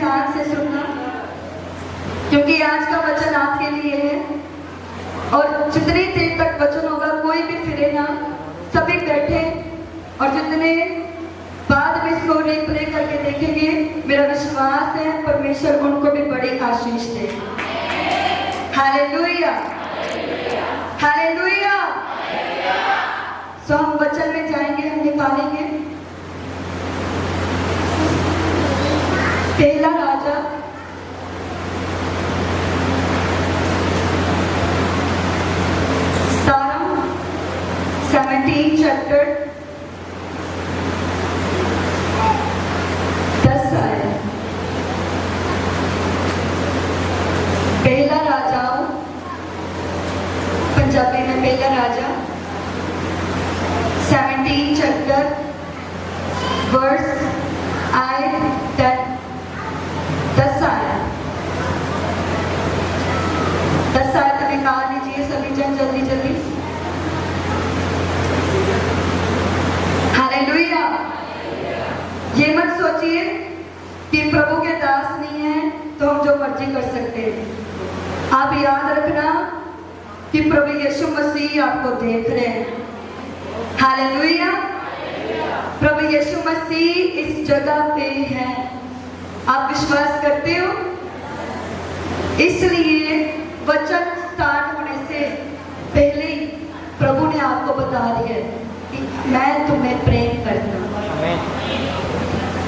ध्यान से सुनना, क्योंकि आज का वचन आपके लिए है। और जितनी देर तक वचन होगा कोई भी फिरे ना, सभी बैठे, और जितने बाद में इसको रिप्ले करके देखेंगे, मेरा विश्वास है परमेश्वर उनको भी बड़ी आशीष दे। Hallelujah, hallelujah. सो हम वचन में जाएंगे, हम निकालेंगे पहला राजा 17 चैप्टर 10 आयत। पहला राजा, पंजाबी में पहला राजा 17 चैप्टर वर्स आयत 10 आयत। 10 आयत निकाल लीजिए सभी जन जल्दी जल्दी। हालेलुया। ये मत सोचिए कि प्रभु के दास नहीं है तो हम जो मर्जी कर सकते हैं। आप याद रखना कि प्रभु यीशु मसीह आपको देख रहे हैं। हालेलुया। प्रभु यीशु मसीह इस जगह पे है। आप विश्वास करते हो? इसलिए वचन स्टार्ट होने से पहले ही प्रभु ने आपको बता दिया कि मैं तुम्हें प्रेम करता हूँ।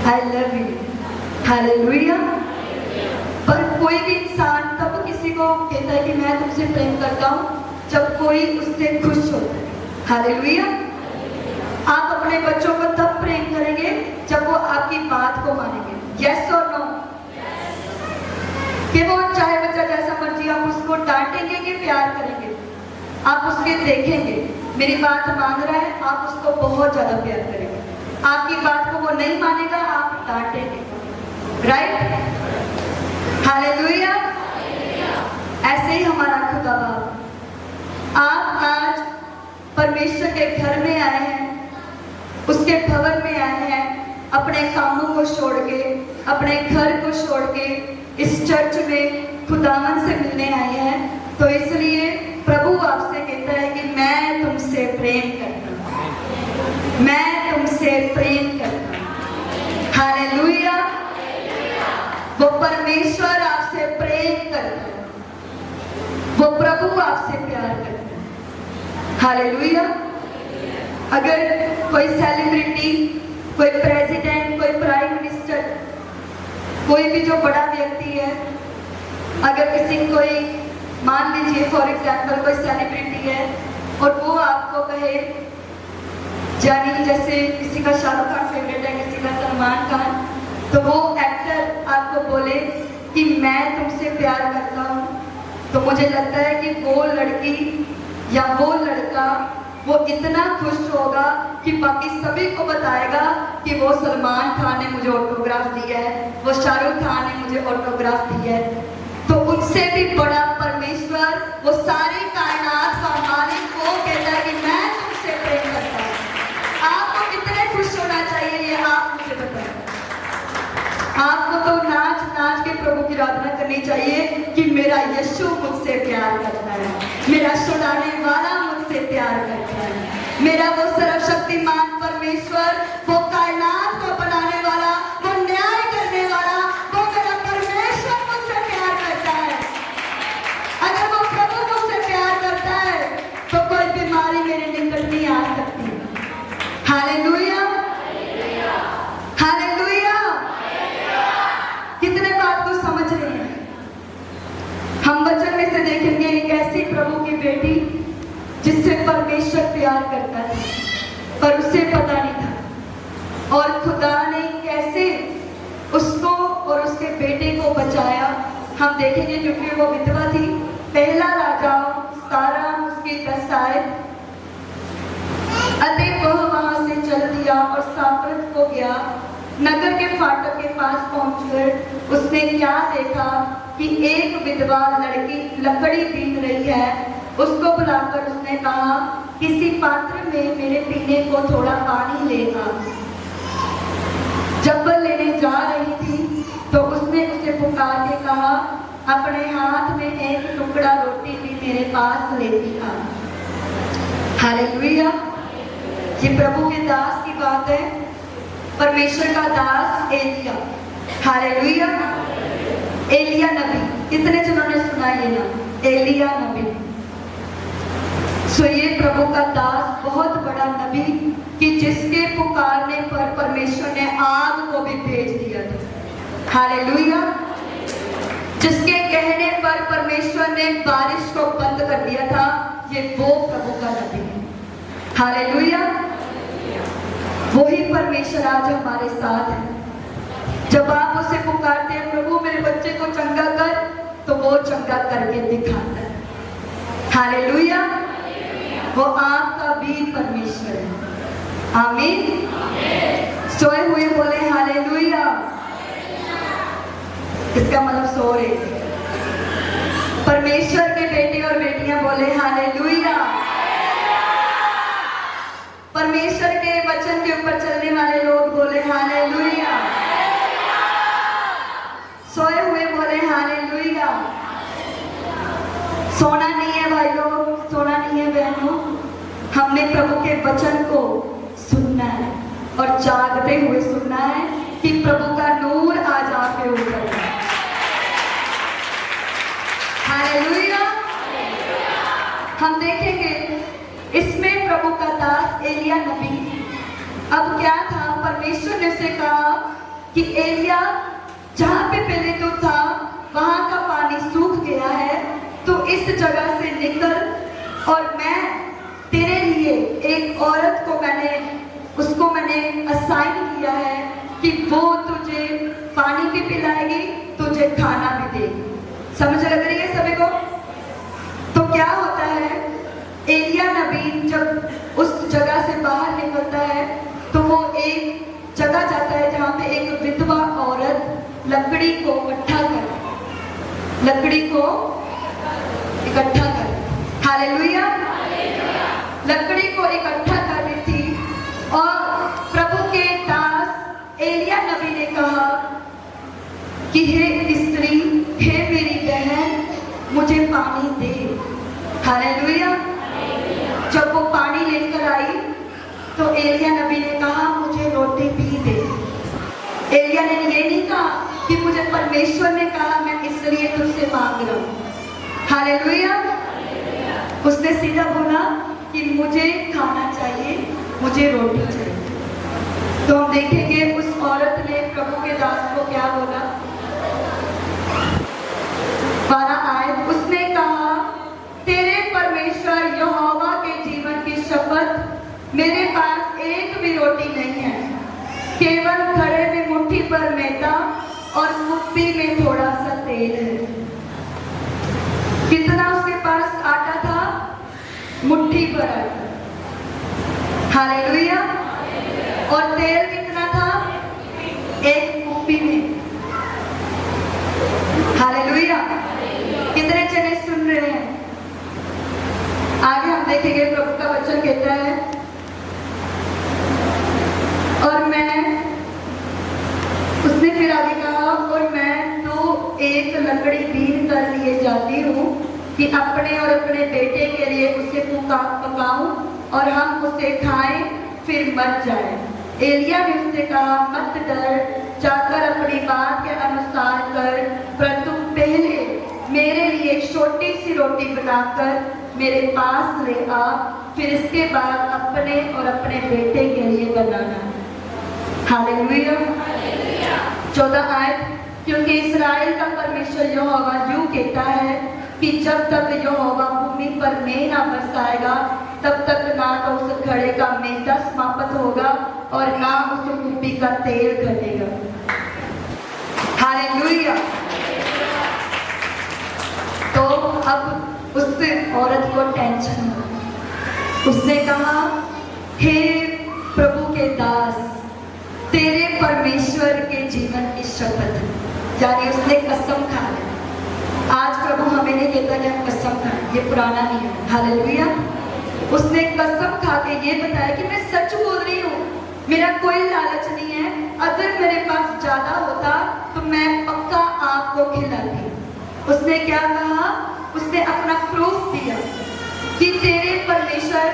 I love you। हालेलुया। पर कोई भी इंसान तब किसी को कहता है कि मैं तुमसे प्रेम करता हूँ जब कोई उससे खुश होता है। हालेलुया। आप अपने बच्चों को तब प्रेम करेंगे जब वो आपकी बात को मानेंगे। यस और नो? कि वो चाहे बच्चा जैसा मर्जी, आप उसको डांटेंगे कि प्यार करेंगे? आप उसके देखेंगे मेरी बात मान रहा है, आप उसको बहुत ज्यादा प्यार करेंगे। आपकी बात को वो नहीं मानेगा, आप डांटेंगे। राइट? हालेलुया। ऐसे ही हमारा खुदा बाप, आप आज परमेश्वर के घर में आए हैं, उसके भवन में आए हैं, अपने कामों को छोड़ के, अपने घर को छोड़ के इस चर्च में खुदावन से मिलने आए हैं। तो इसलिए प्रभु आपसे कहता है कि मैं तुमसे प्रेम करता हूँ, मैं तुमसे प्रेम करता हूँ। हालेलुया। वो परमेश्वर आपसे प्रेम करता है, वो प्रभु आपसे प्यार करता है। हालेलुया। अगर कोई सेलिब्रिटी, कोई प्रेसिडेंट, कोई प्राइम मिनिस्टर, कोई भी जो बड़ा व्यक्ति है, अगर किसी कोई मान लीजिए फॉर एग्जाम्पल कोई सेलिब्रिटी है और वो आपको कहे, जानी जैसे किसी का शाहरुख खान फेवरेट है, किसी का सलमान खान, तो वो एक्टर आपको बोले कि मैं तुमसे प्यार करता हूँ, तो मुझे लगता है कि वो लड़की या वो लड़का वो इतना खुश होगा कि बाकी सभी को बताएगा कि वो सलमान खान ने मुझे ऑटोग्राफ दिया है, वो शाहरुख खान ने मुझे ऑटोग्राफ दिया है। तो उनसे भी बड़ा परमेश्वर, वो सारी कायनात का मालिक, वो कहता है कि मैं तुमसे प्रेम करता हूँ। आपको कितने खुश होना चाहिए ये आप मुझे बताएं। आपको तो नाच नाच के प्रभु की आराधना करनी चाहिए कि मेरा यीशु मुझसे प्यार करता है, मेरा छुड़ाने वाला मुझसे प्यार करता है, मेरा वो सर्वशक्तिमान परमेश्वर, वो कायनात को बनाने वाला, वो न्याय करने वाला, वो मेरा परमेश्वर मुझसे प्यार करता है। अगर वो प्रभु मुझसे प्यार करता है तो कोई बीमारी मेरे निकट नहीं आ सकती। Hallelujah, hallelujah. कितने बात को समझ रहे हैं? हम वचन में से देखेंगे एक ऐसी प्रभु की बेटी जिससे परमेश्वर प्यार करता था पर उसे पता नहीं था, और खुदा ने कैसे उसको और उसके बेटे को बचाया हम देखेंगे, क्योंकि वो विधवा थी। पहला राजा 17 उसकी 10 आयत। अतः वह वहां से चल दिया और साफरत को गया। नगर के फाटक के पास पहुंचकर उसने क्या देखा कि एक विधवा लड़की लकड़ी बीन रही है। उसको बुलाकर उसने कहा, किसी पात्र में मेरे पीने को थोड़ा पानी ले आ। जब वह लेने जा रही थी तो उसने अपने हाथ में एक टुकड़ा रोटी भी मेरे पास लेती आ। हालेलुया। ये प्रभु के दास की बात है, परमेश्वर का दास एलिया। हालेलुया। एलिया नबी, कितने जनों ने सुना ये नाम एलिया नबी? सो ये प्रभु का दास बहुत बड़ा नबी कि जिसके पुकारने पर परमेश्वर ने आग को भी भेज दिया था। हालेलुया। जिसके कहने पर परमेश्वर ने बारिश को बंद कर दिया था, ये वो प्रभु का नबी है। हालेलुया। वही परमेश्वर आज हमारे साथ है। जब आप उसे पुकारते हैं, प्रभु मेरे बच्चे को चंगा कर, तो वो चंगा करके दिखाता है। हालेलुया। वो आपका भी परमेश्वर है। आमीन। सोए हुए बोले हालेलुया। इसका मतलब सो रहे। परमेश्वर के बेटे और बेटियां बोले हालेलुया। परमेश्वर के वचन के ऊपर चलने वाले लोग बोले हालेलुया। सोए हुए बोले हालेलुया। सोना नहीं है भाई लोग, सोना नहीं है बहनों। हमने प्रभु के वचन को सुनना है और जागते हुए सुनना है कि प्रभु का नूर आज आप पे ऊपर है। हालेलुया। हम देखेंगे इसमें प्रभु का दास एलिया नबी, अब क्या था, परमेश्वर ने उसे कहा कि एलिया जहां पे पहले तो था वहां का पानी सूख गया है, तो इस जगह से निकल और मैं तेरे लिए एक औरत को उसको मैंने असाइन किया है कि वो तुझे पानी भी पिलाएगी, तुझे खाना भी देगी। समझ लग रही है सभी को? तो क्या होता है, एलिया नबी जब उस जगह से बाहर निकलता है तो वो एक जगह जाता है जहाँ पे एक विधवा औरत लकड़ी को इकट्ठा कर हालेलुया, लकड़ी को इकट्ठा कर रही थी। और प्रभु के दास एलिया नबी ने कहा कि हे स्त्री, हे मेरी बहन, मुझे पानी दे। हालेलुया। जब वो पानी लेकर आई तो एलिया नबी ने कहा मुझे रोटी भी दे। एलिया ने ये नहीं कहा कि मुझे परमेश्वर ने कहा मैं इसलिए तुझसे मांग रहा हूँ। हालेलुया। उसने सीधा बोला कि मुझे खाना चाहिए, मुझे रोटी चाहिए। तो हम देखेंगे उस औरत ने प्रभु के दास को क्या बोला। 12 आयत, उसने कहा तेरे परमेश्वर यहोवा के जीवन की शपथ, मेरे पास एक भी रोटी नहीं है, केवल घड़े में मुट्ठी भर मैदा और कुप्पी में थोड़ा सा तेल है। कितना उसके पास आटा था? मुट्ठी भर आटा। हालेलुया। और तेल कितना था? एक कुप्पी में। हालेलुया। कितने जने सुन रहे हैं? आगे हम देखेंगे प्रभु का वचन कहता है, और उसने फिर आगे कहा, और मैं तो एक लकड़ी बीन कर लिए जाती हूँ कि अपने और अपने बेटे के लिए उसे पकाऊं और हम उसे खाएं फिर मर जाए। एलिया ने उससे कहा मत डर, जाकर अपनी बात के अनुसार कर, परंतु पहले मेरे लिए एक छोटी सी रोटी बनाकर मेरे पास ले आ, फिर इसके बाद अपने और अपने बेटे के लिए बनाना। हालेलुया। 14 आयत, क्योंकि इस्राएल का परमेश्वर यहोवा यूं कहता है कि जब तक यहोवा भूमि पर मेंह बरसाएगा तब तक ना तो उस घड़े का मैदा समाप्त होगा और ना उस कुप्पी का तेल घटेगा। हालेलुया। तो अब उस औरत को टेंशन हुआ। उसने कहा हे प्रभु के दास, तेरे परमेश्वर के जीवन की शपथ, यानी उसने कसम खा ली। आज प्रभु हमें नहीं कहता कि हम कसम खाएं, ये पुराना नहीं है। हालेलुया। उसने कसम खा के ये बताया कि मैं सच बोल रही हूँ, मेरा कोई लालच नहीं है, अगर मेरे पास ज्यादा होता तो मैं पक्का आपको खिलाती। उसने क्या कहा? उसने अपना प्रूफ दिया कि तेरे परमेश्वर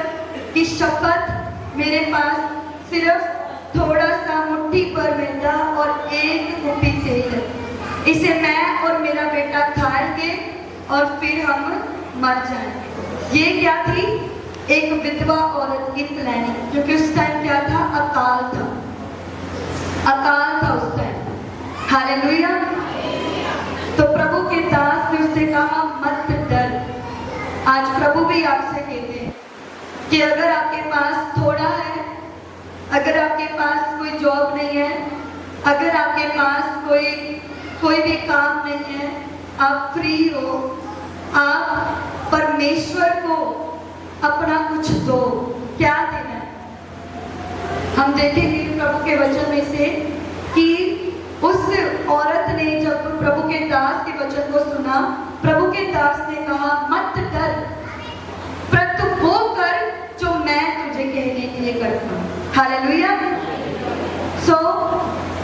की शपथ मेरे पास सिर्फ थोड़ा सा मुट्ठी पर मैदा और एक कुप्पी तेल है, इसे मैं और मेरा बेटा खाएंगे और फिर हम मर जाएंगे। ये क्या थी? एक विधवा औरत की प्लानिंग, क्योंकि उस टाइम क्या था? अकाल था, अकाल था उस टाइम। हालेलुया। तो प्रभु के दास ने उससे कहा मत डर। आज प्रभु भी आपसे कहते हैं कि अगर आपके पास थोड़ा है, अगर आपके पास कोई जॉब नहीं है, अगर आपके पास कोई भी काम नहीं है, आप फ्री हो, आप परमेश्वर को अपना कुछ दो। क्या देना है? हम देखेंगे प्रभु के वचन में से कि उस औरत ने जब प्रभु के दास के वचन को सुना, प्रभु के दास ने कहा मत डर, परंतु वो कर जो मैं तुझे कहने के लिए करता हूँ। हालेलुया।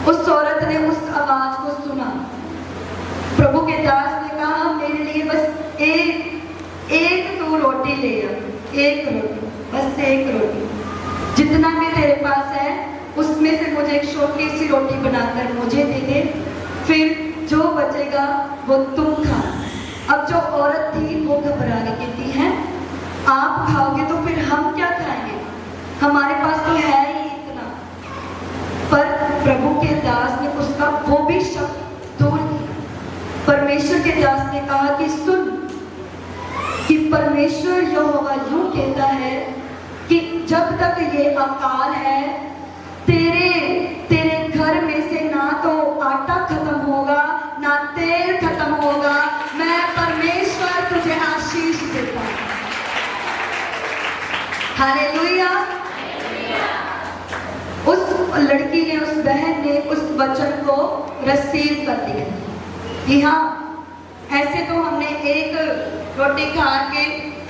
उस औरत ने उस आवाज को सुना। प्रभु के दास ने कहा मेरे लिए बस एक तू रोटी ले आ, एक रोटी, बस एक रोटी, जितना भी तेरे पास है उसमें से मुझे एक छोटी सी रोटी बनाकर मुझे दे दे, फिर जो बचेगा वो तुम खा। अब जो औरत थी वो घबरा के कहती है आप खाओगे तो फिर हम क्या खाएंगे, हमारे पास तो है ही इतना। पर प्रभु के दास ने उसका वो भी शब्द दूर किया। परमेश्वर के दास ने कहा कि सुन, कि परमेश्वर यहोवा यूं कहता है कि जब तक ये अकाल है, तेरे घर में से ना तो आटा खत्म होगा ना तेल खत्म होगा, मैं परमेश्वर तुझे आशीष देता हूं। हालेलुया। उस लड़की ने, उस बहन ने उस वचन को रिसीव कर लिया कि हाँ, ऐसे तो हमने एक रोटी खा के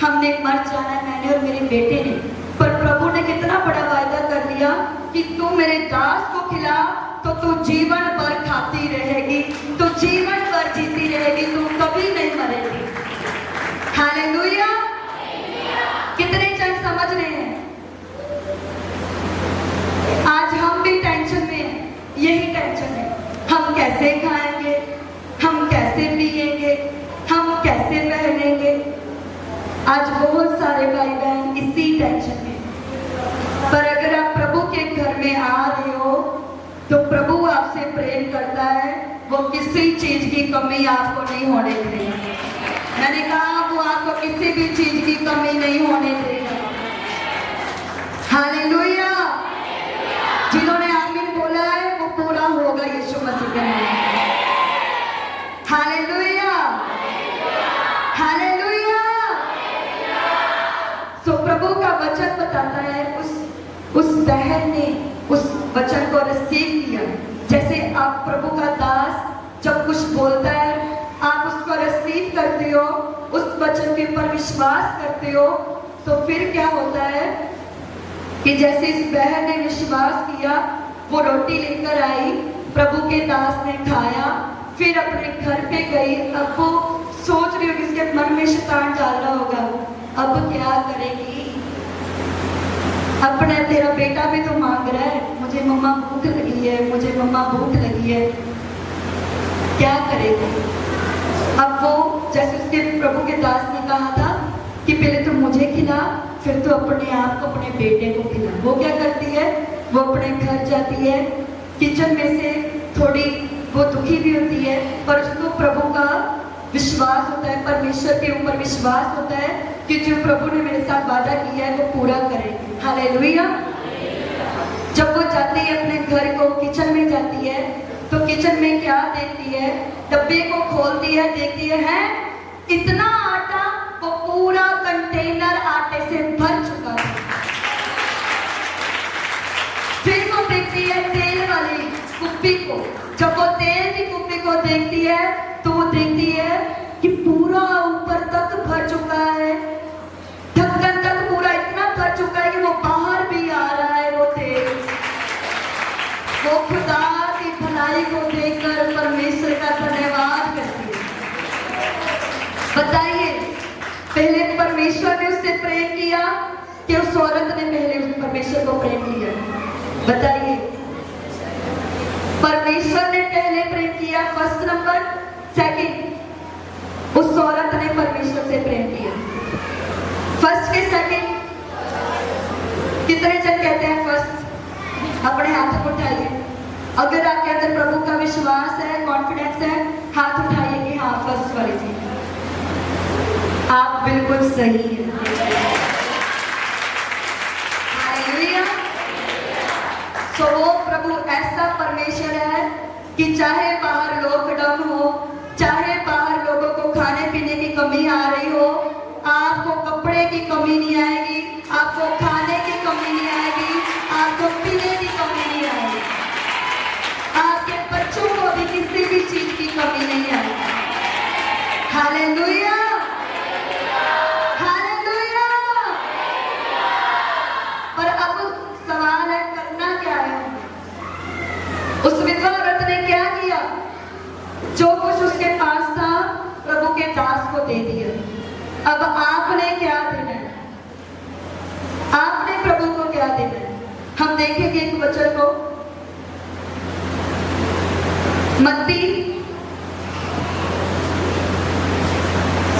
हमने मर जाना है, मैंने और मेरे बेटे ने, पर प्रभु ने कितना बड़ा वायदा कर लिया कि तू मेरे दास को खिला तो तू जीवन भर खाती रहेगी, तू जीवन भर जीती रहेगी, तू कभी नहीं मरेगी। हालेलुया। कितने जन समझ रहे हैं? आज हम भी टेंशन में हैं, यही टेंशन है, हम कैसे खाएंगे, हम कैसे पिएंगे, हम कैसे पहनेंगे। आज बहुत सारे भाई बहन इसी टेंशन में। पर अगर आप प्रभु के घर में आ रहे हो तो प्रभु आपसे प्रेम करता है, वो किसी चीज की कमी आपको नहीं होने देगा। मैंने कहा वो आपको किसी भी चीज की कमी नहीं होने देगा। हालेलुया। जिन्होंने आमीन बोला है वो पूरा होगा यीशु मसीह के नाम में। Hallelujah, hallelujah. सो प्रभु का वचन बताता है उस बहन ने उस वचन को रिसीव किया। जैसे आप प्रभु का दास जब कुछ बोलता है आप उसको रिसीव करते हो, उस वचन के ऊपर विश्वास करते हो, तो फिर क्या होता है कि जैसे इस बहन ने विश्वास किया, वो रोटी लेकर आई, प्रभु के दास ने खाया, फिर अपने घर पे गई। अब वो सोच रही होगी, उसके मन में शैतान डाल रहा होगा, अब क्या करेगी, अपने तेरा बेटा भी तो मांग रहा है, मुझे मम्मा भूख लगी है, मुझे मम्मा भूख लगी है, क्या करेगी। अब वो जैसे उसके प्रभु के दास ने कहा था कि पहले तो मुझे खिला, फिर तो अपने आप को, अपने बेटे को खिला। वो क्या करती है, वो अपने घर जाती है, किचन में से थोड़ी वो दुखी भी होती है, पर उसको प्रभु का विश्वास होता है, परमेश्वर के ऊपर विश्वास होता है कि जो प्रभु ने मेरे साथ वादा किया है वो पूरा करेंगे। हालेलुया। जब वो जाती है अपने घर को, किचन में जाती है, तो किचन में क्या देखती है, डब्बे को खोलती है, देखती है इतना आटा, वो पूरा कंटेनर आटे से भर चुका है। फिर वो देखती है तेल वाली कुप्पी को, जब वो तेल की कुप्पी को देखती है तो वो देखती है कि पूरा ऊपर तक भर चुका है, ढक्कन तक पूरा इतना भर चुका है कि वो बाहर भी आ रहा है वो तेल। वो खुदा की भलाई को देखकर परमेश्वर का धन्यवाद करती है। बताइए, पहले परमेश्वर ने उससे प्रेम किया कि उस औरत ने पहले उस परमेश्वर को प्रेम किया? बताइए, परमेश्वर ने पहले प्रेम किया, फर्स्ट नंबर। सेकंड, उस औरत ने परमेश्वर से प्रेम किया। फर्स्ट के सेकंड? कितने जन कहते हैं फर्स्ट? अपने हाथ को उठाइए। अगर आपके अंदर प्रभु का विश्वास है, कॉन्फिडेंस है, हाथ उठाइए कि हाँ फर्स्ट वाली थी। आप बिल्कुल सही हैं। हालेलुया। सो वो प्रभु ऐसा परमेश्वर है कि चाहे बाहर लॉकडाउन हो, चाहे बाहर लोगों को खाने पीने की कमी आ रही हो, आपको कपड़े की कमी नहीं आएगी, आपको खाने की कमी नहीं आएगी, आपको पीने की कमी नहीं आएगी, आपके बच्चों को भी किसी भी चीज की कमी नहीं आएगी। Hallelujah, hallelujah. पर अब सवाल है, करना क्या है? उस विधवा औरत ने क्या किया? जो कुछ उसके पास था प्रभु के दास को दे दिया। अब आपने क्या देना है? आपने प्रभु को क्या देना है? हम देखेंगे एक वचन को, मत्ती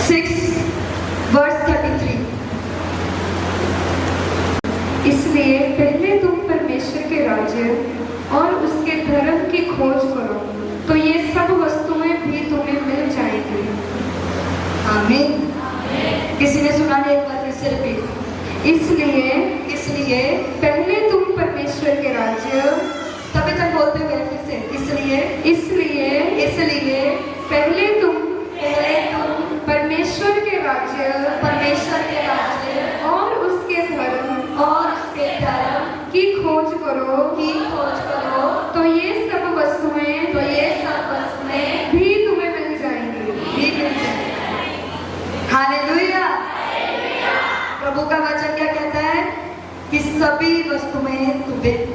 6:33। इसलिए पहले तुम परमेश्वर के राज्य और उसके धर्म की खोज करो, तो ये सब वस्तुएं भी तुम्हें मिल जाएंगी। आमीन। किसी ने सुना नहीं? एक बार फिर से रिपीट। इसलिए पहले तुम परमेश्वर के राज्य, सभी जन बोलते हुए फिर से, इसलिए पहले तुम परमेश्वर के राज्य और उसके धर्म की खोज करो, तो ये सब वस्तुएं भी तुम्हें मिल जाएंगी। हालेलुया। प्रभु का वचन क्या कहता है? कि सभी वस्तुएं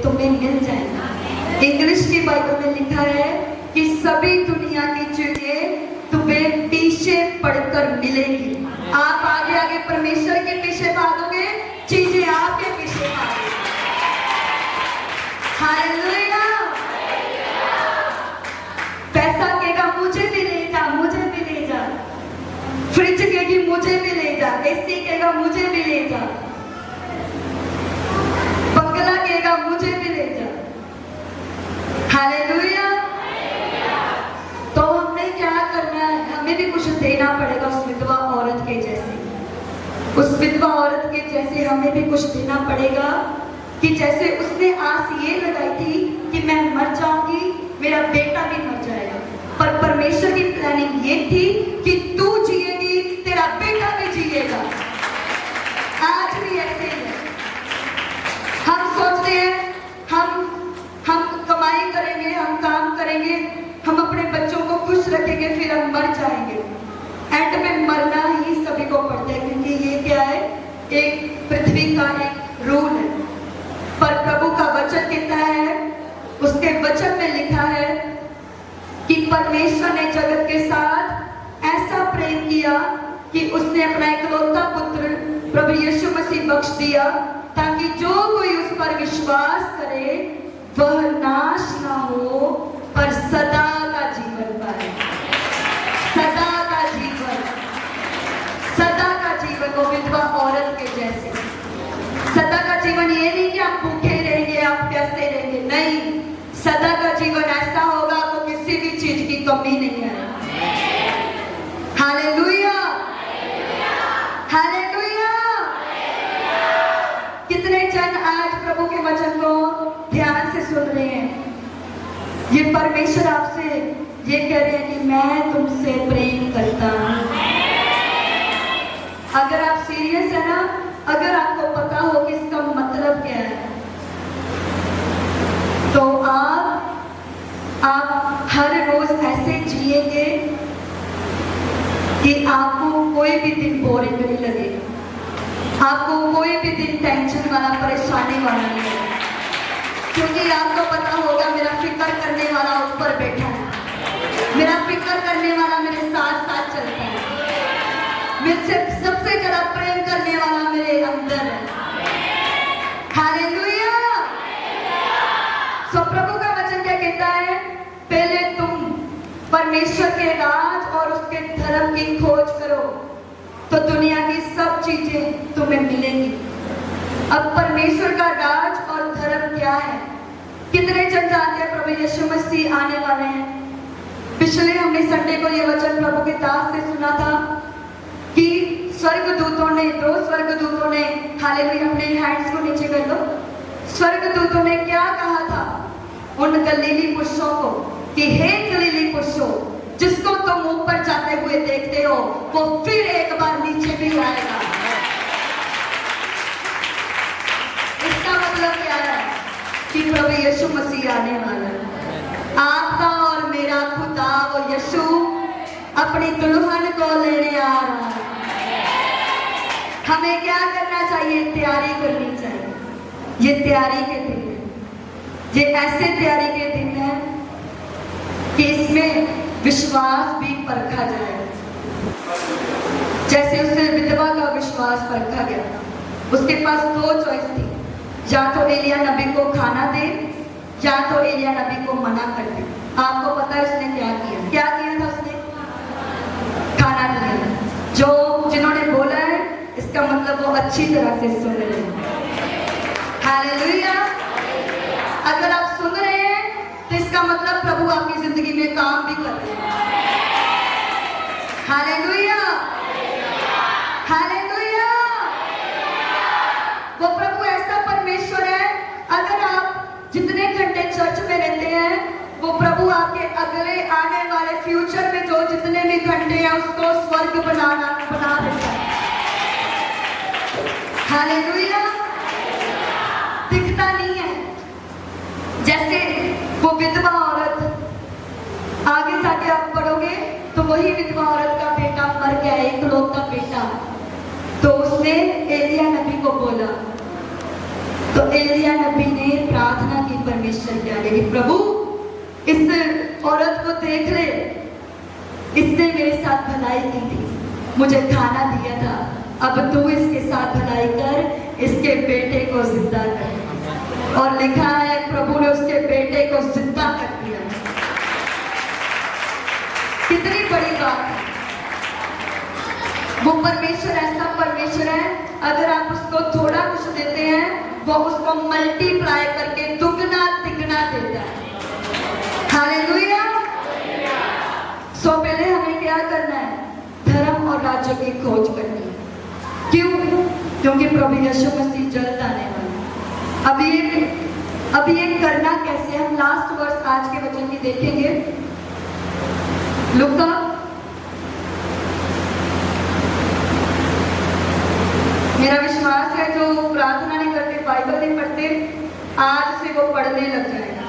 तुम्हें मिल जाएंगी। इंग्लिश की बाइबल में लिखा है कि सभी दुनिया की चीजें तुम्हें पीछे पड़कर मिलेंगी। आप आगे आगे परमेश्वर के पीछे भागोगे, चीजें आपके पीछे भागेंगी। हालेलुया। पैसा कहेगा मुझे भी ले जा, मुझे भी ले जा। फ्रिज कहेगी मुझे भी ले जा, एसी कहेगा मुझे भी ले जा, बंगला कहेगा मुझे भी ले जा। हालेलुया। तो हमने क्या करना है? हमें भी कुछ देना पड़ेगा उस विधवा औरत के जैसे। उस विधवा औरत के जैसे हमें भी कुछ देना पड़ेगा कि जैसे उसने आस ये लगाई थी कि मैं मर जाऊंगी, मेरा बेटा भी मर जाएगा, पर परमेश्वर की प्लानिंग ये थी कि तू जिएगी, तेरा बेटा भी जिएगा। आज भी ऐसे ही है। हम सोचते हैं हम कमाई करेंगे, हम काम करेंगे, हम अपने बच्चों को खुश रखेंगे, फिर हम मर जाएंगे। एंड में मरना ही सभी को पड़ता है, क्योंकि ये क्या है? एक पृथ्वी का एक रूल है। पर प्रभु का वचन कहता है, उसके वचन में लिखा है कि परमेश्वर ने जगत के साथ ऐसा प्रेम किया कि उसने अपना इकलौता पुत्र प्रभु यीशु मसीह बख्श दिया, ताकि जो कोई उस पर विश्वास करे वह नाश ना हो पर सदा का जीवन पाए। सदा का जीवन, सदा का जीवन। वो विधवा औरत के जैसे सदा का जीवन ये नहीं कि आप भूखे रहेंगे, आप प्यासे रहेंगे, नहीं। सदा का जीवन ऐसा होगा आपको किसी भी चीज की कमी नहीं आएगी। Hallelujah, hallelujah. कितने जन आज प्रभु के वचन को ध्यान से सुन रहे हैं? ये परमेश्वर आपसे ये कह रहे हैं कि मैं तुमसे प्रेम करता हूं। अगर आप सीरियस है ना, अगर आपको पता हो कि इसका मतलब क्या है, तो आप हर रोज ऐसे जिएंगे कि आपको कोई भी दिन बोरिंग नहीं लगेगा, आपको कोई भी दिन टेंशन वाला, परेशानी वाला नहीं लगेगा, क्योंकि आपको पता होगा मेरा फिक्र करने वाला ऊपर बैठा है, मेरा फिक्र करने वाला मेरे साथ साथ चलता है। धर्म की खोज करो तो दुनिया की सब चीजें तुम्हें मिलेंगी। अब परमेश्वर का राज और धर्म क्या है? कितने जन जानते हैं प्रभु यीशु मसीह आने वाले हैं? पिछले हमने संडे को ये वचन प्रभु के दास से सुना था कि स्वर्गदूतों ने, 2 स्वर्गदूतों ने, हालेलुया, अपने हैंड्स को नीचे कर लो। स्वर्गदूतों ने क्या कहा था उन गलीली पुरुषों को कि हे गलीली पुरुषों, जिसको तुम ऊपर जाते हुए देखते हो वो फिर एक बार नीचे भी आएगा। इसका मतलब क्या है कि प्रभु यीशु मसीह आने वाला है। आपका और मेरा खुदा वो यीशु अपनी दुल्हन को लेने आ रहा है। हमें क्या करना चाहिए? तैयारी करनी चाहिए। ये तैयारी के दिन है, ये ऐसे तैयारी के दिन है कि इसमें विश्वास भी परखा जाए। जैसे उससे विधवा का विश्वास परखा गया। उसके पास 2 चॉइस थी, या तो एलिया नबी को खाना दे या तो एलिया नबी को मना कर दे। आपको पता है उसने क्या किया? क्या किया था उसने? खाना दिया। जो जिन्होंने बोला है इसका मतलब वो अच्छी तरह से सुन रहे हैं। हालेलुया। अगर आप सुन रहे हैं तो इसका मतलब प्रभु आपकी जिंदगी में काम भी कर रहे हैं। Hallelujah, hallelujah. वो प्रभु ऐसा परमेश्वर है, अगर आप जितने घंटे चर्च में रहते हैं वो प्रभु आपके अगले आने वाले फ्यूचर में जो जितने भी घंटे हैं उसको स्वर्ग बना देता है। हालेलुया। दिखता नहीं है। जैसे वो विधवा औरत, आगे जाके आप पढ़ोगे तो वही विधवा औरत का बेटा मर गया, इकलौता बेटा। तो उसने एलिया नबी को बोला, तो एलिया नबी ने प्रार्थना की परमेश्वर के आगे कि प्रभु इस औरत को देख ले, इसने मेरे साथ भलाई की थी, मुझे खाना दिया था, अब तू इसके साथ भलाई कर, इसके बेटे को जिंदा कर। और लिखा है प्रभु ने उसके बेटे को जिंदा कर दिया। कितनी बड़ी बात है। वो परमेश्वर ऐसा परमेश्वर है, अगर आप उसको थोड़ा कुछ देते हैं वो उसको मल्टीप्लाई करके दुगना तिगना देता है। हालेलुया। सो पहले हमें क्या करना है? धर्म और राज्य की खोज करनी है। क्यों? क्योंकि प्रभु यीशु मसीह जल्द आने वाला है। अभी ये करना कैसे? हम लास्ट वर्स आज के वचन की देखेंगे। लूका मेरा विश्वास है जो प्रार्थना नहीं करते, बाइबल नहीं पढ़ते, आज से वो पढ़ने लग जाएगा।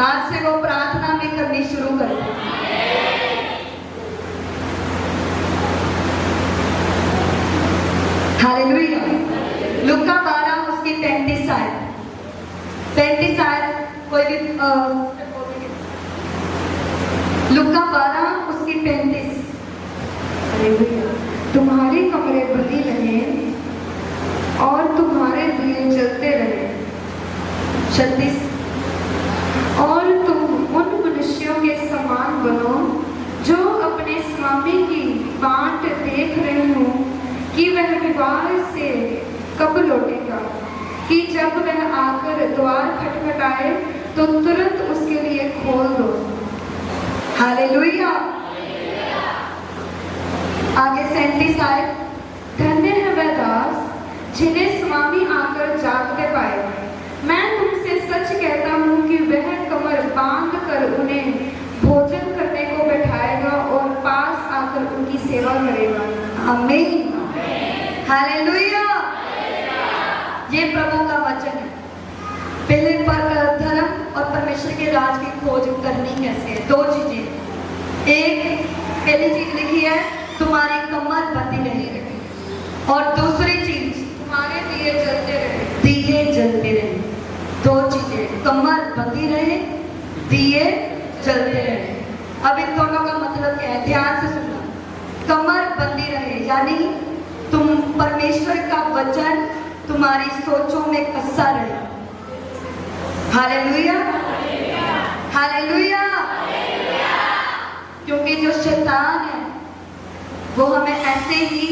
आज से वो प्रार्थना में करनी शुरू कर दे। हालेलुया। लूका 12 उसकी 35 आयत, 35 आयत कोई भी लूका 12 उसकी 35। हालेलुया। तुम्हारे कमरे बंदी रहे और तुम्हारे दिए जलते रहे। 36। और तुम उन मनुष्यों के समान बनो जो अपने स्वामी की बाट देख रहे हो कि वह विवाह से कब लौटेगा, कि जब वह आकर द्वार खटखटाए तो तुरंत उसके लिए खोल दो। हालेलुया। आगे 37 आयत। धन्य है वह दास जिन्हें स्वामी आकर जागते पाए। मैं तुमसे सच कहता हूँ कि वह कमर बांध कर उन्हें भोजन करने को बैठाएगा और पास आकर उनकी सेवा करेगा। आमीन। हालेलुया। ये प्रभु का वचन है। पहले पर धर्म और परमेश्वर के राज की खोज करनी कैसे है? 2 चीजें। एक पहली चीज लिखी है तुम्हारी कमर बंधी रहेगी, और दूसरी चीज तुम्हारे दिए जलते रहे। दिए जलते रहे। 2 चीजें, कमर बंधी रहे, दिए जलते रहे। अब इन दोनों का मतलब क्या है? ध्यान से सुनना। कमर बंधी रहे यानी तुम परमेश्वर का वचन तुम्हारी सोचों में कसा रहे। Hallelujah, hallelujah. क्योंकि क्योंकि जो शैतान है वो हमें ऐसे ही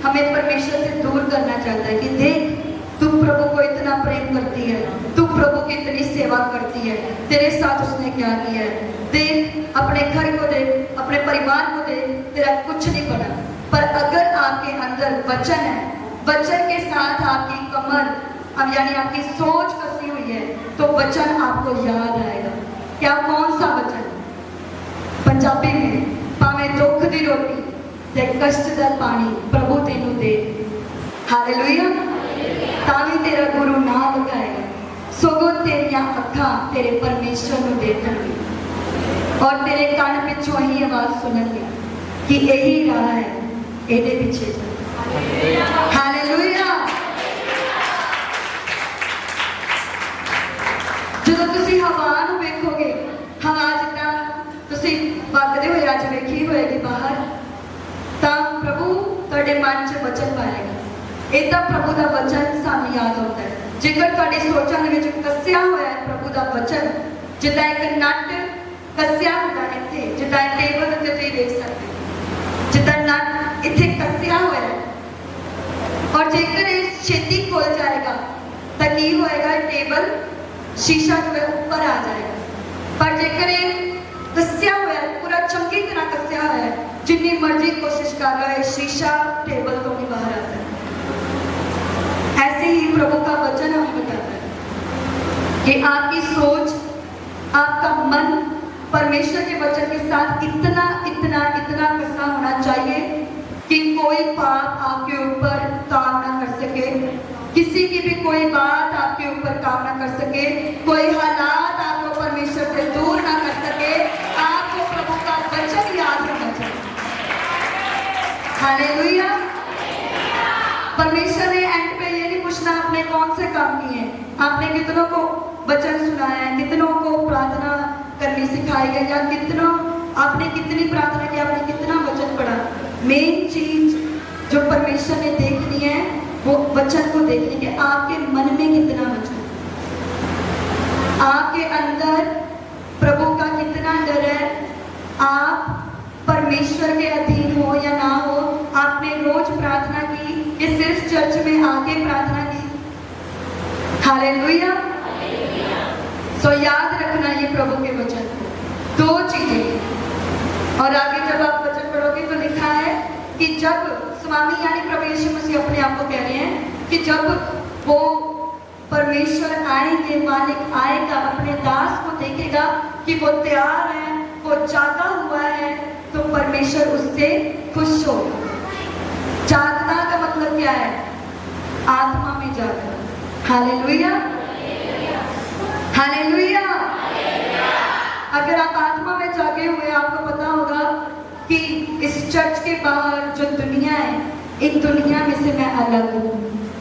हमें परमेश्वर से दूर करना चाहता है कि देख तू प्रभु को इतना प्रेम करती है, तू प्रभु की इतनी सेवा करती है, तेरे साथ उसने क्या किया है, देख अपने घर को देख, अपने परिवार को देख, तेरा कुछ नहीं बना। पर अगर आपके अंदर वचन है, वचन के साथ आपकी कमर अब यानी आपकी सोच कसी हुई है, तो वचन आपको याद आएगा। क्या कौन सा वचन? पंजाबी में भावे दुख दी रोटी ते कष्ट दा पानी प्रभु तेनू दे। हालेलुया। तावी तेरा गुरु ना लगाएगा, सगों तेरिया अखा तेरे परमेश्वर को देखणगी और तेरे कान पिछों ही आवाज सुनणगी कि यही राह है, ਇਹਦੇ ਪਿੱਛੇ ਚੱਲ। हालेलुया। ਜਦੋਂ ਤੁਸੀਂ ਹਵਾ ਨੂੰ ਵੇਖੋਗੇ, ਹਵਾ ਜਿੱਦਾਂ ਤੁਸੀਂ ਵਗਦੇ ਹੋਏ ਅੱਜ ਵੇਖੀ ਹੋਏਗੀ ਬਾਹਰ, ਤਾਂ ਪ੍ਰਭੂ ਤੁਹਾਡੇ ਮਨ 'ਚ ਵਚਨ ਪਾਏਗਾ। ਇਦਾਂ ਪ੍ਰਭੂ ਦਾ ਵਚਨ ਸਾਨੂੰ ਯਾਦ ਆਉਂਦਾ ਹੈ। ਜੇਕਰ ਤੁਹਾਡੀ ਸੋਚਾਂ ਦੇ ਵਿੱਚ ਕੱਸਿਆ ਹੋਇਆ ਹੈ ਪ੍ਰਭੂ ਦਾ ਵਚਨ, ਜਿੱਦਾਂ ਇੱਕ ਨਟ ਕੱਸਿਆ ਹੁੰਦਾ ਇੱਥੇ, ਜਿੱਦਾਂ ਟੇਬਲ ਉੱਤੇ ਤੁਸੀਂ ਦੇਖ ਸਕਦੇ ਹੋ, ਜਿੱਦਾਂ ਨਟ ਇੱਥੇ ਕੱਸਿਆ ਹੋਇਆ ਹੈ, ਔਰ ਜੇਕਰ ਇਹ ਛੇਤੀ ਖੁੱਲ ਜਾਏਗਾ ਤਾਂ ਕੀ ਹੋਏਗਾ? ਟੇਬਲ शीशा जो है ऊपर आ जाएगा। पर जेकर ये कस्या हुआ है, पूरा चंगी तरह कस्या हुआ है, जितनी मर्जी कोशिश कर रहा है, शीशा टेबल तो नहीं बाहर आ सकता। ऐसे ही प्रभु का वचन हमें बताता है कि आपकी सोच, आपका मन परमेश्वर के वचन के साथ इतना इतना इतना कसा होना चाहिए कि कोई पाप आपके ऊपर काम ना कर सके, किसी की भी कोई बात आपके ऊपर काम ना कर सके, कोई हालात आपको परमेश्वर से दूर ना कर सके। आपको प्रभु का वचन याद रखना चाहिए। हालेलुया। परमेश्वर ने एंड पे ये नहीं पूछना आपने कौन से काम किए हैं, आपने कितनों को वचन सुनाया है, कितनों को प्रार्थना करनी सिखाई है, या कितनों आपने कितनी प्रार्थना की, आपने कितना वचन पढ़ा। मेन चीज जो परमेश्वर ने देखनी है वो वचन को देखने के आपके मन में कितना वचन, आपके अंदर प्रभु का कितना डर है, आप परमेश्वर के अधीन हो या ना हो, आपने रोज प्रार्थना की कि सिर्फ चर्च में आके प्रार्थना की। हालेलुया। सो याद रखना ये प्रभु के वचन को, दो चीजें। और आगे जब आप वचन पढ़ोगे तो लिखा है कि जब स्वामी यानी प्रभु यीशु मसीह अपने आप को कह रहे हैं कि जब वो परमेश्वर आएंगे, मालिक आएगा, अपने दास को देखेगा कि वो तैयार है, वो जागा हुआ है, तो परमेश्वर उससे खुश होगा। जागना का मतलब क्या है? आत्मा में जागना। हालेलुया। हालेलुया। अगर आप आत्मा में जागे हुए, आपको पता होगा कि इस चर्च के बाहर जो दुनिया है, इन दुनिया में से मैं अलग हूँ,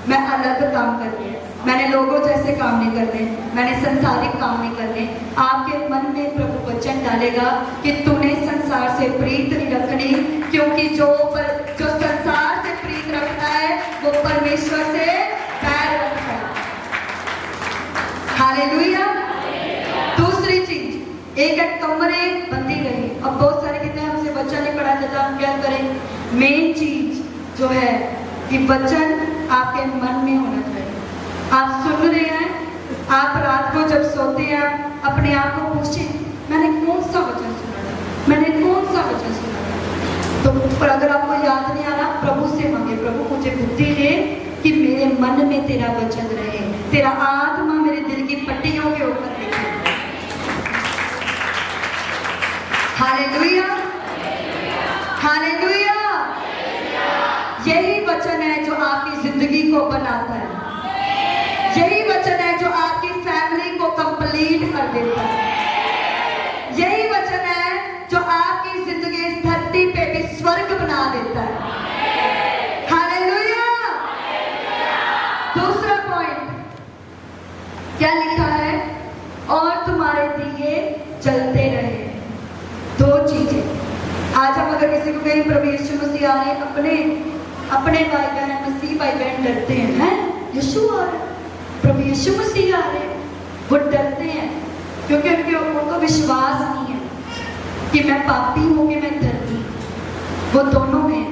मैं अलग काम करनी है, मैंने लोगों जैसे काम नहीं करने, मैंने संसारिक काम नहीं करने। आपके मन में प्रभु वचन डालेगा कि तूने संसार से प्रीत नहीं रखनी, क्योंकि जो संसार से प्रीत रखता है वो परमेश्वर से बैर रखता है। हालेलुया। दूसरी चीज, एक एक कमरे बंदी रही। अब बहुत सारे कहते हैं हमसे वचन नहीं पढ़ा जाता, हम क्या करें? मेन चीज जो है कि वचन आपके मन में होना चाहिए। आप सुन रहे हैं, आप रात को जब सोते हैं अपने आप को पूछें, मैंने कौन सा वचन सुना था, मैंने कौन सा वचन सुना था। तो पर अगर आपको याद नहीं आ रहा, प्रभु से मांगे, प्रभु मुझे बुद्धि दे कि मेरे मन में तेरा वचन रहे, तेरा आत्मा मेरे दिल की पट्टियों के ऊपर रहे। हालेलुया। हालेलुया। यही वचन है जो आपकी जिंदगी को बनाता है, यही वचन है जो आपकी फैमिली को कंप्लीट कर देता है, यही वचन है जो आपकी जिंदगी इस धरती पे भी स्वर्ग बना देता है। हालेलुया। दूसरा पॉइंट क्या लिखा है? और तुम्हारे दिए जलते रहे। दो चीजें। आज हम अगर किसी को कहीं प्रभु यीशु मसीह आ रहे, अपने भाई बहन मसीह भाई बहन डरते हैं, यीशु आ रहे, प्रभु यीशु मसीह आ रहे, वो डरते हैं क्योंकि उनको विश्वास नहीं है। कि मैं पापी हूँ कि मैं धर्मी, वो दोनों हैं,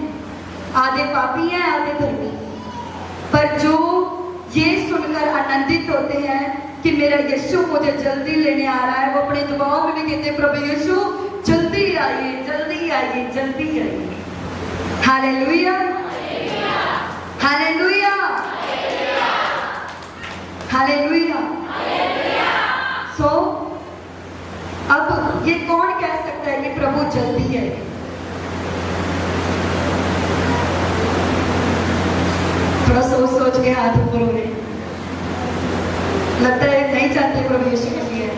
आधे पापी हैं आधे धर्मी। पर जो ये सुनकर आनंदित होते हैं कि मेरा यीशु मुझे जल्दी लेने आ रहा है, वो अपने दुआओं में भी कहते हैं प्रभु यीशु जल्दी आइए जल्दी आइए जल्दी आइए। Hallelujah hallelujah hallelujah. सो अब ये कौन कह सकता है कि प्रभु जल्दी है? थोड़ा सोच सोच के हाथ ऊपर हो रहे हैं, लगता है नहीं चाहते प्रभु यीशु मसीह है।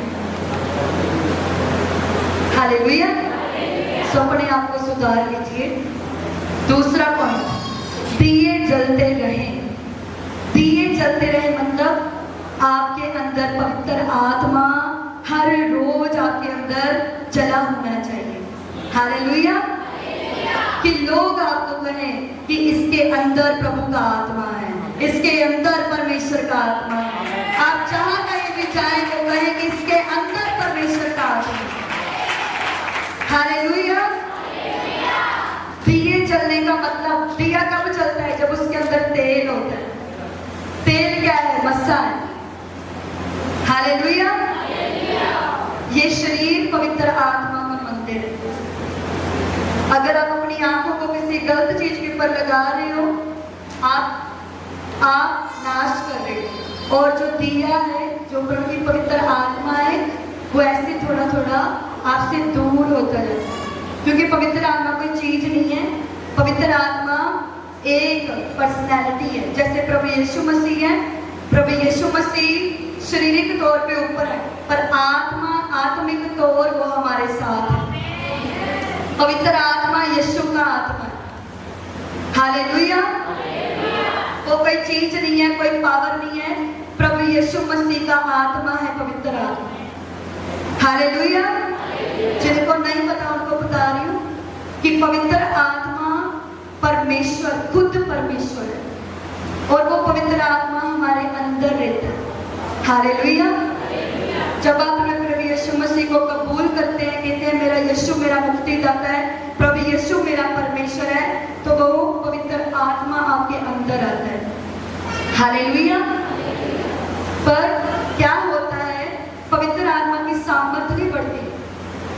हालेलुया। सो अपने आप को सुधार लीजिए। दूसरा पॉइंट, दिए जलते रहें। दिए जलते रहे मतलब आपके अंदर पवित्र आत्मा हर रोज आपके अंदर जला होना चाहिए। हालेलुया। कि लोग आपको कहें कि इसके अंदर प्रभु का आत्मा है, इसके अंदर परमेश्वर का आत्मा है। आप जहां कहीं भी जाएं वो कहें कि इसके अंदर परमेश्वर का आत्मा है। हालेलुया। दिए जलने का मतलब, दिया कब जलता है? जब उसके अंदर तेल होता है। तेल क्या है? मस्सा है। हालेलुया। ये शरीर पवित्र आत्मा का मंदिर है। अगर आप अपनी आंखों को किसी गलत चीज के ऊपर लगा रहे हो, आप नाश कर रहे हो। और जो दिया है, जो प्रभु की पवित्र आत्मा है, वो ऐसे थोड़ा थोड़ा आपसे दूर होता जाता है। क्योंकि पवित्र आत्मा कोई चीज नहीं है, पवित्र आत्मा एक पर्सनैलिटी है। जैसे प्रभु यीशु मसीह है, प्रभु यीशु मसीह शारीरिक तौर पे ऊपर है, पर आत्मा आत्मिक तौर वो हमारे साथ है। पवित्र आत्मा यीशु का आत्मा है। हालेलुया। वो कोई चीज नहीं है, कोई पावर नहीं है, प्रभु यीशु मसीह का आत्मा है पवित्र आत्मा। हालेलुया। जिनको नहीं पता उनको बता रही हूँ कि पवित्र आत्मा परमेश्वर, खुद परमेश्वर है और वो पवित्र आत्मा हमारे अंदर रहता है। हालेलुया। जब आप प्रभु यीशु मसीह को कबूल करते हैं, कहते हैं मेरा यीशु मेरा मुक्तिदाता है, प्रभु यीशु मेरा परमेश्वर है, तो वो पवित्र आत्मा आपके अंदर आता है। हालेलुया। पर क्या होता है? पवित्र आत्मा की सामर्थ्य नहीं बढ़ती।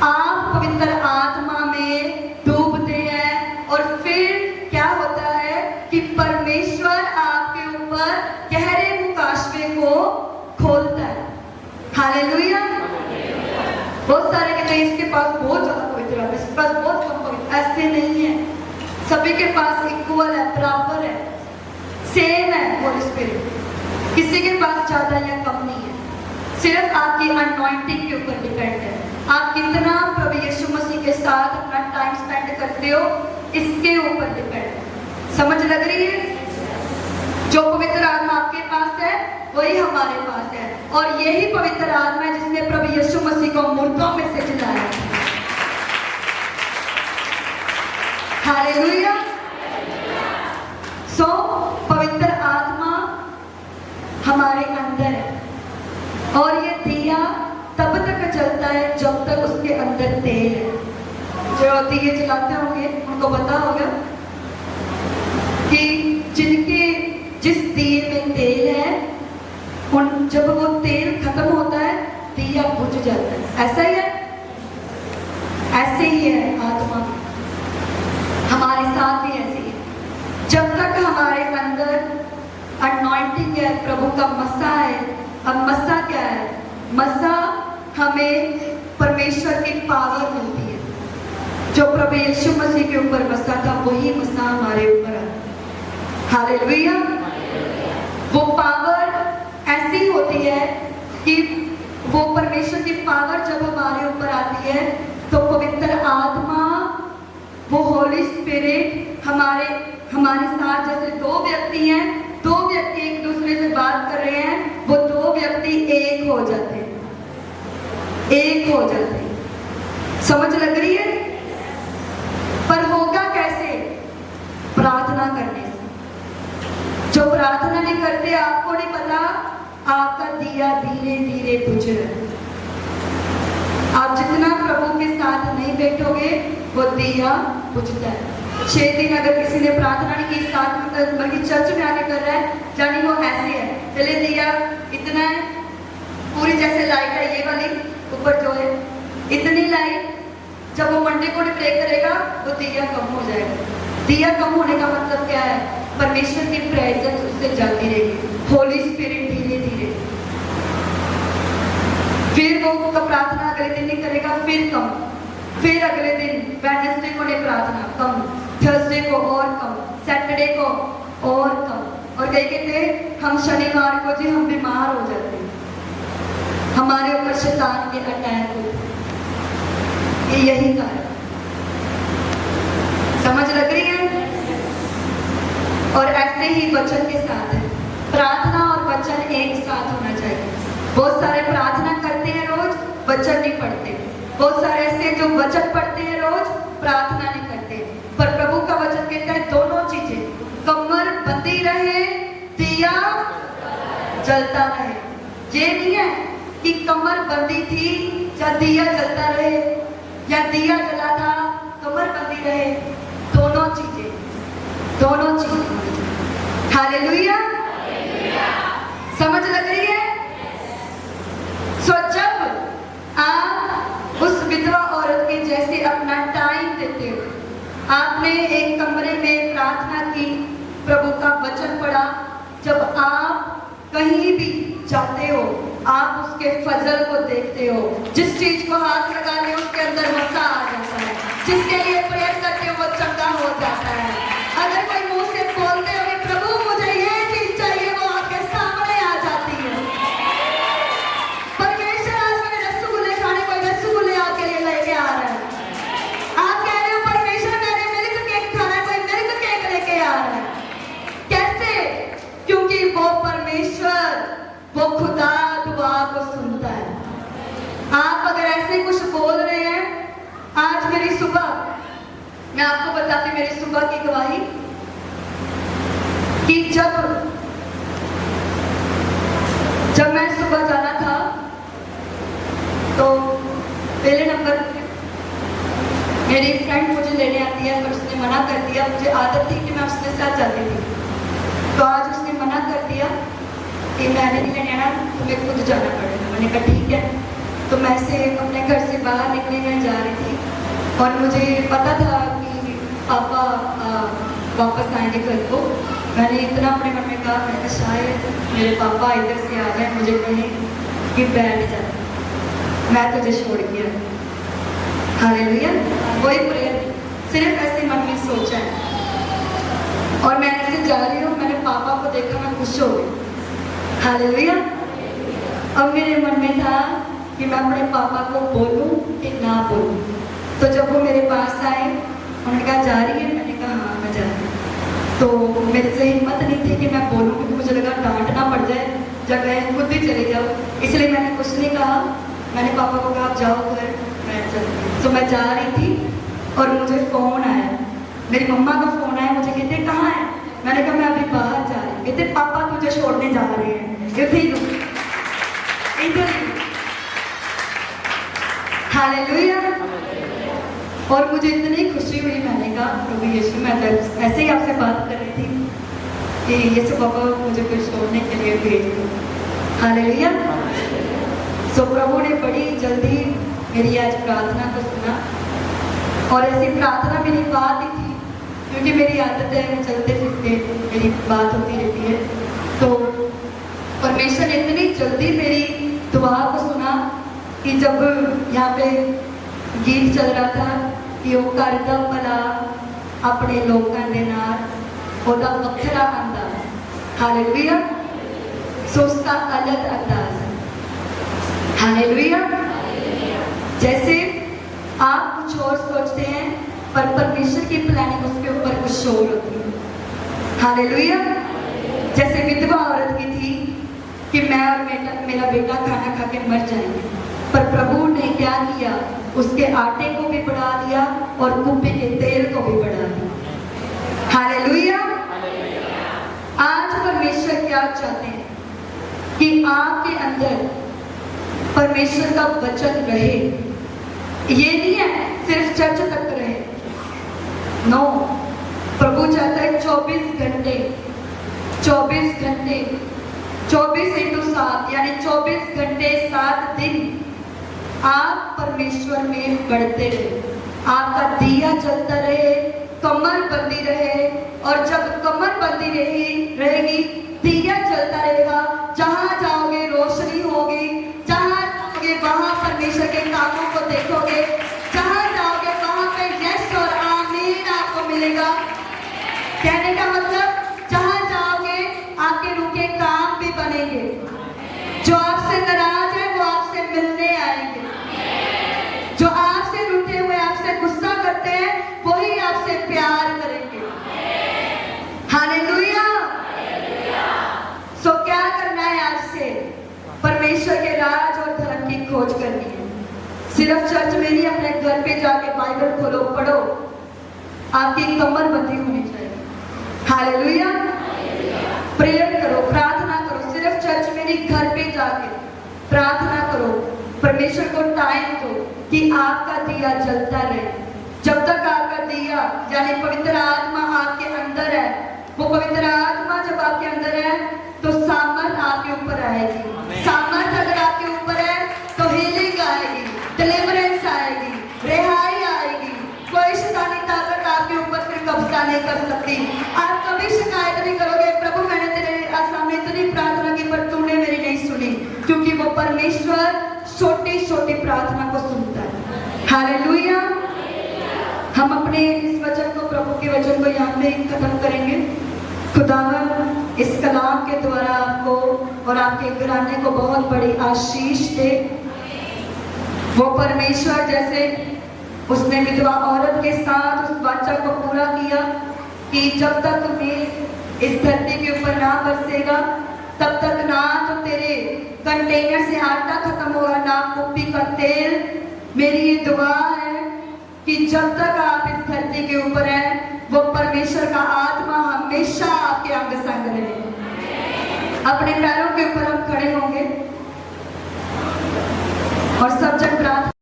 आप पवित्र आत्मा में डूबते हैं और फिर क्या होता है कि परमेश्वर आपके ऊपर गहरे मुकाशवे को खोलता है। हालेलुया। बहुत सारे कहते हैं इसके पास बहुत ज्यादा पवित्र है, इसके पास बहुत कम पवित्र। ऐसे नहीं है, सभी के पास इक्वल है, बराबर है, सेम है होली स्पिरिट। किसी के पास ज्यादा या कम नहीं है, सिर्फ आपकी अनॉइंटिंग के ऊपर डिपेंड है। आप कितना प्रभु यीशु मसीह के साथ अपना टाइम स्पेंड करते हो, इसके ऊपर डिपेंड है। समझ लग रही है? जो पवित्र आत्मा आपके पास है वही हमारे पास है, और यही पवित्र आत्मा है जिसने प्रभु यीशु मसीह को मुर्दों में से जिलाया। हालेलुया। सो पवित्र आत्मा हमारे अंदर है, और ये दिया तब तक जलता है जब तक उसके अंदर तेल है। जो दिए जलाते होंगे उनको पता होगा कि जिनके जिस दिए में तेल है, उन जब वो तेल खत्म होता है दिया बुझ जाता है। ऐसा ही है, ऐसे ही है आत्मा हमारे साथ भी ऐसे ही है। जब तक हमारे अंदर अनॉइंटिंग है, प्रभु का मस्सा है। अब मस्सा क्या है? मस्सा हमें परमेश्वर की पावर मिलती है। जो प्रभु यीशु मसीह के ऊपर मस्सा था वही मस्सा हमारे ऊपर है। हालेलुया। वो पावर ऐसी होती है कि वो परमेश्वर की पावर जब हमारे ऊपर आती है तो पवित्र आत्मा, वो होली स्पिरिट हमारे साथ, जैसे दो व्यक्ति हैं, दो व्यक्ति एक दूसरे से बात कर रहे हैं, वो दो व्यक्ति एक हो जाते हैं, एक हो जाते हैं। समझ लग रही है? पर होगा कैसे? प्रार्थना करने से। जो प्रार्थना नहीं करते, आपको नहीं पता, आपका दिया धीरे धीरे बुझ रहा है। आप जितना प्रभु के के साथ नहीं बैठोगे वो दिया बुझता है। 6 दिन अगर किसी ने प्रार्थना नहीं की, साथ बल्कि चर्च में आके कर रहा है, जानी वो ऐसे है, पहले दिया इतना है, पूरी जैसे लाइट है ये वाली ऊपर जो है इतनी लाइट, जब वो मंडे को प्रे करेगा वो दिया कम हो जाएगा। दिया कम होने का मतलब क्या है? परमेश्वर की प्रेजेंस उससे जाती रहेगी, होली स्पिरिट धीरे धीरे। फिर वो प्रार्थना अगले दिन नहीं करेगा, फिर कम, फिर अगले दिन वेडनेसडे को नहीं प्रार्थना कम, थर्सडे को और कम, सैटरडे को और कम। और कई कहते हम शनिवार को जी हम बीमार हो जाते हैं, हमारे ऊपर शैतान के अटैक होते हैं। यही कारण, समझ लग रही है? और ऐसे ही वचन के साथ है, प्रार्थना और वचन एक साथ होना चाहिए। बहुत सारे प्रार्थना करते हैं रोज, वचन नहीं पढ़ते। बहुत सारे ऐसे जो वचन पढ़ते हैं रोज, प्रार्थना नहीं करते। पर प्रभु का वचन कहता है दोनों चीजें, कमर बंधी रहे, दिया जलता रहे। ये नहीं है कि कमर बंधी थी या दिया जलता रहे, या दिया जला था कमर बंधी रहे। दोनों चीजें, दोनों चीजें। हालेलुया, समझ लग रही है? सो जब आप उस विधवा औरत के जैसे अपना टाइम देते हो, आपने एक कमरे में प्रार्थना की, प्रभु का वचन पढ़ा, जब आप कहीं भी जाते हो आप उसके फजल को देखते हो। जिस चीज को हाथ लगाते हो उसके अंदर मसा आ जाता है, जिसके लिए प्रेयर करते हो वो चंगा हो जाता है। अगर कोई मुंह से बोलते हो कि प्रभु मुझे ये चीज चाहिए, वो आपके सामने आ जाती है। परमेश्वर आज मुझे रसगुल्ले खाने, कोई रसगुल्ले आपके लिए लेके आ रहा है। आप कह रहे हो परमेश्वर मैंने मिल्क केक खाना है, कोई मिल्क केक लेके आ रहा है। कैसे? क्योंकि वो परमेश्वर, वो खुदा दुआ को सुनता है। आप अगर ऐसे कुछ बोल रहे हैं, आज मेरी सुबह, मैं आपको बताती मेरी सुबह की गवाही कि जब मैं सुबह जाना था तो पहले नंबर मेरी फ्रेंड मुझे लेने आती है, पर उसने मना कर दिया। मुझे आदत थी कि मैं उसके साथ जाती थी, तो आज उसने मना कर दिया कि मैंने नहीं लेने आना, तुम्हें खुद जाना पड़ेगा। मैंने कहा ठीक है। तो मैं से अपने घर से बाहर निकली, मैं जा रही थी और मुझे पता था कि पापा वापस आएंगे घर को। मैंने इतना अपने मन में कहा, मैंने कहा शायद मेरे पापा इधर से आ जाए, मुझे कहें कि बैठ जा, मैं तुझे छोड़ गया। हालेलुया, वही प्रेयर सिर्फ ऐसे मन में सोचा है। और मैं ऐसे जा रही हूँ, मैंने पापा को देखा, मैं खुश हो गई। हालेलुया। अब मेरे मन में था कि मैं अपने पापा को बोलूं कि ना बोलूं। तो जब वो मेरे पास आए, उन्होंने कहा जा रही है? मैंने कहा हाँ मैं जा रही हूँ। तो मेरे से हिम्मत नहीं थी कि मैं बोलूं, क्योंकि मुझे लगा डांटना पड़ जाए, जब मैं खुद ही चले जाऊँ। इसलिए मैंने कुछ नहीं कहा। मैंने पापा को कहा आप जाओ घर, मैं चलती। तो मैं जा रही थी और मुझे फ़ोन आया, मेरी मम्मा का फ़ोन आया। मुझे कहते कहाँ है? मैंने कहा मैं अभी बाहर जा रही हूँ। कहते पापा तुझे छोड़ने जा रहे हैं, इधर। हालेलुया। और मुझे इतनी खुशी हुई, मैंने कहा प्रभु यीशु, मैं तो ऐसे ही आपसे बात कर रही थी कि यीशु पापा मुझे कोई छोड़ने के लिए भेज दो। हालेलुया। सो प्रभु ने बड़ी जल्दी मेरी आज प्रार्थना को सुना, और ऐसी प्रार्थना मेरी बात ही थी, क्योंकि मेरी आदत है मैं चलते फिरते मेरी बात होती रहती है। तो परमेश्वर ने इतनी जल्दी मेरी दुआ को सुना कि जब यहाँ पे गीत चल रहा था कि वो करदा भला अपने लोगों के नाल ओदा वखरा अंदाज। हालेलुया। सो उसका अलग अंदाज है। हालेलुया। जैसे आप कुछ और सोचते हैं, पर परमेश्वर की प्लानिंग उसके ऊपर कुछ और होती है। हालेलुया। जैसे विधवा औरत की थी कि मैं और मेरा बेटा खाना खा के मर जाएंगे, पर प्रभु ने क्या किया, उसके आटे को भी बढ़ा दिया और कुप्पे के तेल को भी बढ़ा दिया। हालेलुया। आज परमेश्वर क्या चाहते हैं कि आपके अंदर परमेश्वर का वचन रहे। ये नहीं है चर्च तक रहे। नो, प्रभु चाहता है 24 घंटे 24 इंटू 7 यानी 24 घंटे 7 दिन आप परमेश्वर में बढ़ते रहे, आपका दिया जलता रहे, कमर बंदी रहे। और जब कमर बंदी रहेगी, दिया जलता रहेगा, जहां जाओगे रोशनी होगी, जहां जाओगे वहां परमेश्वर के कामों को देखोगे, जहां जाओगे वहां पे यस और आमीन आपको मिलेगा। कहने का मतलब जहां जाओगे आपके रुके काम भी बनेंगे। जो आपसे नाराज है वो आपसे मिलने आएंगे, जो आपसे रूठे हुए आपसे गुस्सा करते हैं वही आपसे प्यार करेंगे। हालेलुया। सो क्या करना है आज से? परमेश्वर के राज और धर्म की खोज करनी है। सिर्फ चर्च में नहीं, अपने घर पे जाके बाइबल खोलो, पढ़ो, आपकी कमर बंदी होनी चाहिए। हालेलुया। प्रेयर करो, प्रार्थना करो, सिर्फ चर्च में नहीं, घर पे जाके प्रार्थना करो, परमेश्वर को टाइम दो कि आपका दिया जलता रहे। जब तक आपका दिया यानी पवित्र आत्मा आपके अंदर है, वो पवित्र आत्मा जब आपके अंदर है तो सामर्थ आपके ऊपर आएगी। सामर्थ अगर आपके ऊपर है तो हीलिंग आएगी, डिलीवरेंस आएगी, रिहाई आएगी। कोई शैतानी ताकत आपके ऊपर फिर कब्जा नहीं कर सकती। आप कभी शिकायत नहीं करोगे, प्रभु मैंने तेरे सामने इतनी प्रार्थना की पर तूने मेरी नहीं सुनी, क्योंकि वो परमेश्वर छोटी छोटी प्रार्थना को सुनता है। हालेलुया। हम अपने इस वचन को, प्रभु के वचन को यहाँ पे खत्म करेंगे। खुदावन इस कलाम के द्वारा आपको और आपके घराने को बहुत बड़ी आशीष दे। वो परमेश्वर जैसे उसने विधवा औरत के साथ उस वाचा को पूरा किया कि जब तक तुम्हें इस धरती के ऊपर ना बरसेगा तब तक ना तो तेरे कंटेनर से आटा खत्म होगा, ना कुप्पी का तेल। मेरी ये दुआ है कि जब तक आप इस धरती के ऊपर हैं वो परमेश्वर का आत्मा हमेशा आपके अंग संग रहे। अपने पैरों के ऊपर हम खड़े होंगे और सब जन प्रार्थना